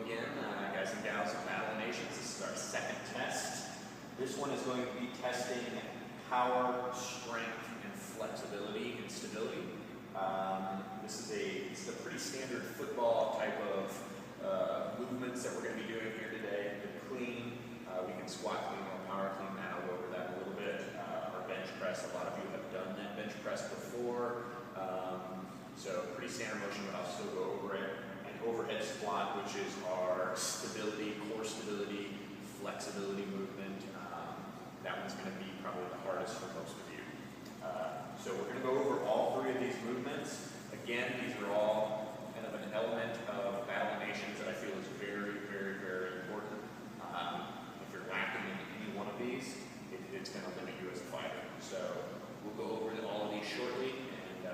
again, guys and gals of BotN Nations. This is our second test. This one is going to be testing power, strength, and flexibility and stability. This is a pretty standard football type of movements that we're going to be doing here today. They're clean. We can squat clean or power clean. I'll go over that a little bit. Our bench press, a lot of you have done that bench press before. So pretty standard motion, but I'll still go over it. And overhead squat, which is our stability, core stability, flexibility movement. That one's going to be probably the hardest for most of you. So we're going to go over all three of these movements. Again, these are all kind of an element of BotN Nations that I feel is very, very, very important. If you're lacking in any one of these, it's going to limit you as a fighter. So we'll go over all of these shortly, and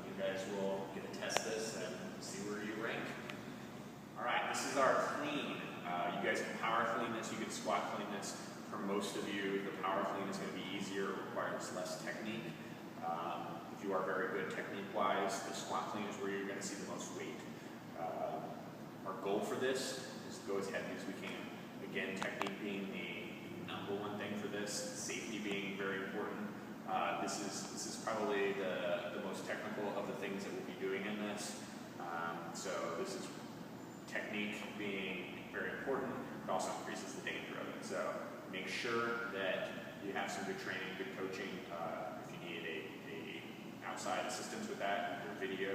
you guys will get to test this and see where you rank. All right, this is our clean. You guys can power clean this, you can squat clean this. For most of you, the power clean is going to be easier, it requires less technique. If you are very good technique-wise, the squat clean is where you're going to see the most weight. Our goal for this is to go as heavy as we can. Again, technique being the number one thing for this, safety being very important. This is probably the most technical of the things that we'll be doing in this. So this is technique being very important. It also increases the danger of it. So make sure that you have some good training, good coaching. If you need a outside assistance with that, your video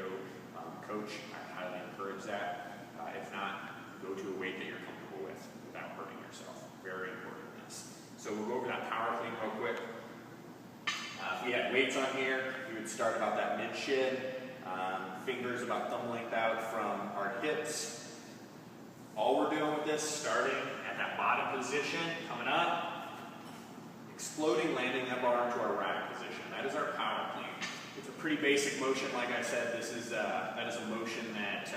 coach, I highly encourage that. If not, go to a weight that you're comfortable with without hurting yourself. Very important in this. So we'll go over that power clean real quick. If we had weights on here, we would start about that mid shin, fingers about thumb length out from our hips. All we're doing with this, starting at that bottom position, coming up, exploding, landing that bar into our rack position. That is our power clean. It's a pretty basic motion, like I said. That is a motion that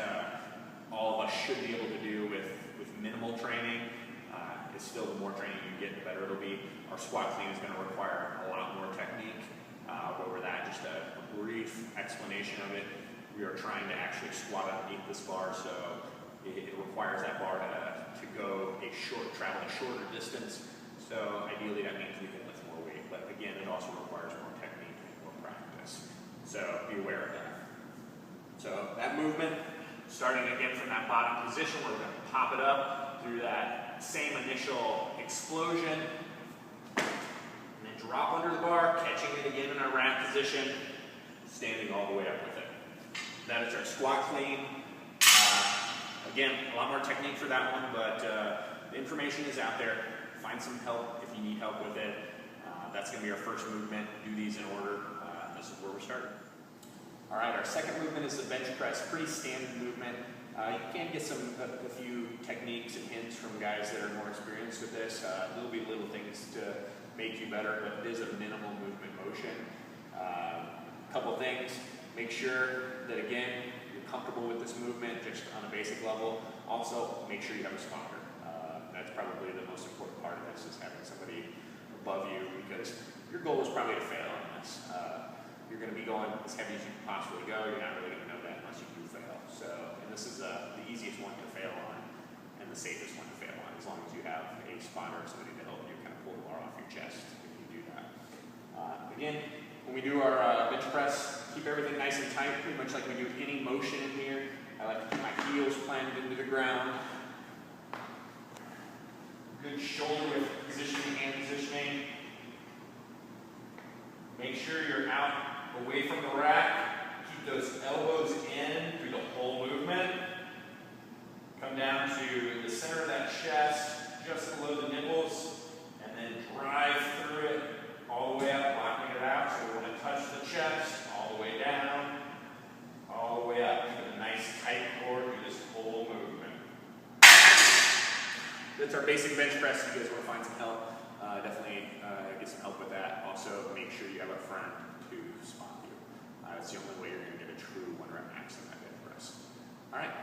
all of us should be able to do with minimal training. It's still, the more training you get, the better it'll be. Our squat clean is going to require a lot more technique. I'll go over that, just a brief explanation of it. We are trying to actually squat underneath this bar, so it requires that bar to go travel a shorter distance. So ideally that means we can lift more weight, but again, it also requires more technique and more practice. So be aware of that. So that movement, starting again from that bottom position, we're going to pop it up through that same initial explosion, and then drop under the bar, catching it again in our rack position, standing all the way up with it. That is our squat clean. Again, a lot more technique for that one, but the information is out there. Find some help if you need help with it. That's going to be our first movement. Do these in order. This is where we're starting. All right, our second movement is the bench press. Pretty standard movement. You can get a few techniques and hints from guys that are more experienced with this. There'll be little things to make you better, but it is a minimal movement motion. A couple things. Make sure that, again, comfortable with this movement just on a basic level. Also, make sure you have a spotter. That's probably the most important part of this, is having somebody above you, because your goal is probably to fail on this. You're going to be going as heavy as you can possibly go. You're not really going to know that unless you do fail. So, and this is the easiest one to fail on and the safest one to fail on, as long as you have a spotter or somebody to help you kind of pull the bar off your chest if you do that. Again, when we do our bench press, keep everything nice and tight, pretty much like we do any motion in here. I like to keep my heels planted into the ground. Good shoulder width positioning, hand positioning. Make sure you're out away from the rack. Keep those elbows in through the whole movement. Come down to the center of that chest, just below the nipples, and then drive through it all the way up, blocking it out. So we're going to touch the chest, all the way down, all the way up. Keep a nice tight core through this whole movement. That's our basic bench press. If you guys want to find some help, definitely get some help with that. Also, make sure you have a friend to spot you. It's the only way you're going to get a true 1 rep max in that bench press. All right.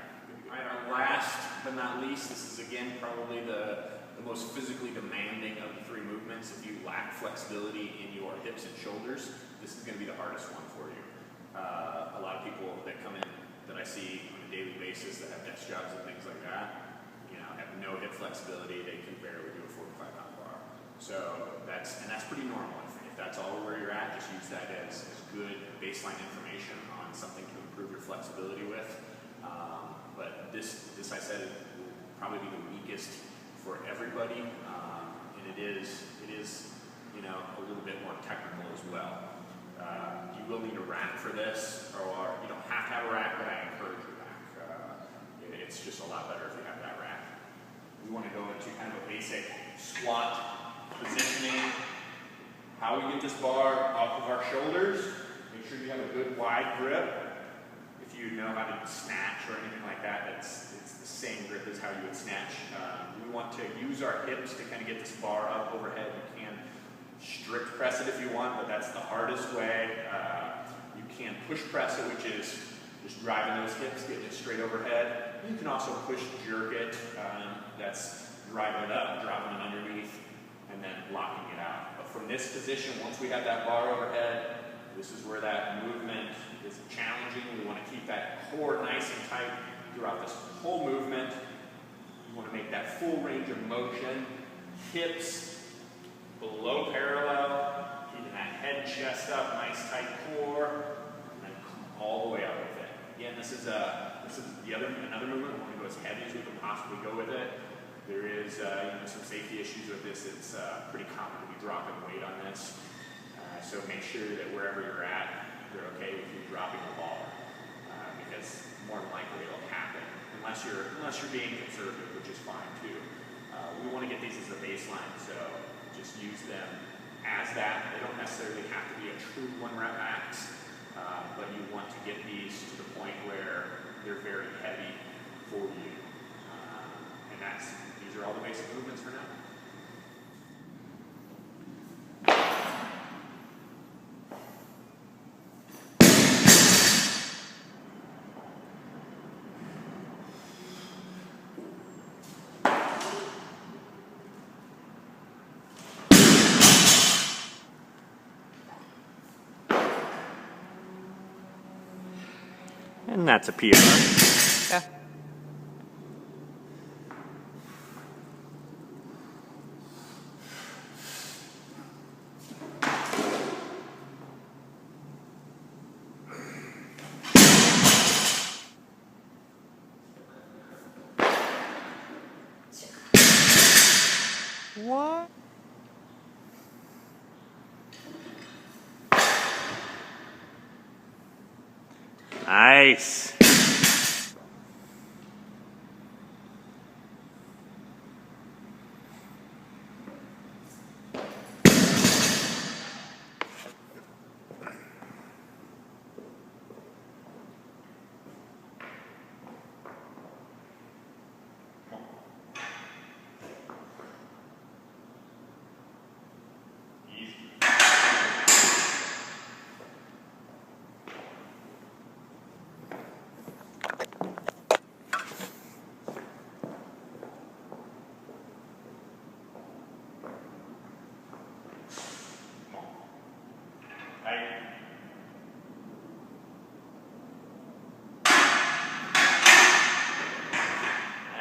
All right, our last but not least, this is again probably the most physically demanding of the 3 movements. If you lack flexibility in your hips and shoulders, this is going to be the hardest one for you. A lot of people that come in that I see on a daily basis that have desk jobs and things like that, flexibility, they can barely do a 45-pound bar. So that's pretty normal. If that's all where you're at, just use that as good baseline information on something to improve your flexibility with. But this I said, will probably be the weakest for everybody, and it is a little bit more technical as well. You will need a rack for this, or you don't have to have a rack, but I encourage a rack. It's just a lot better if you have that rack. We want to go into kind of a basic squat positioning. How we get this bar off of our shoulders. Make sure you have a good wide grip. If you know how to snatch or anything like that, it's the same grip as how you would snatch. We want to use our hips to kind of get this bar up overhead. You can strict press it if you want, but that's the hardest way. You can push press it, which is just driving those hips, getting it straight overhead. You can also push jerk it. That's driving it up, dropping it underneath, and then locking it out. But from this position, once we have that bar overhead, this is where that movement is challenging. We want to keep that core nice and tight throughout this whole movement. You want to make that full range of motion. Hips below parallel, keeping that head, chest up, nice tight core, and then all the way up with it. Again, this is another movement. We want to go as heavy as we can possibly go with it. There is some safety issues with this. It's pretty common to be dropping weight on this. So make sure that wherever you're at, you're okay with you dropping the bar, because more than likely it'll happen unless you're being conservative, which is fine too. We want to get these as a baseline, so just use them as that. They don't necessarily have to be a true 1 rep max, but you want to get these to the point where they're very heavy for you, and these are all the basic movements for now. And that's a PR. Yeah. What? Nice.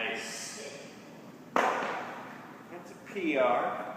Nice. That's a PR.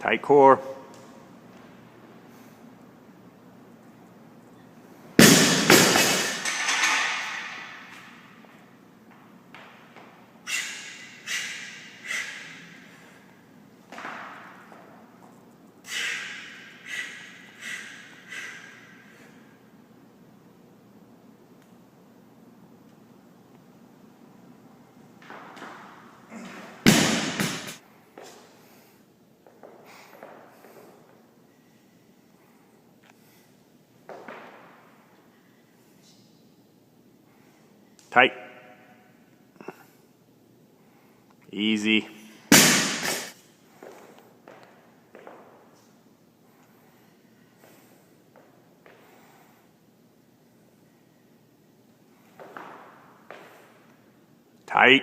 Tight core. Tight. Easy. Tight.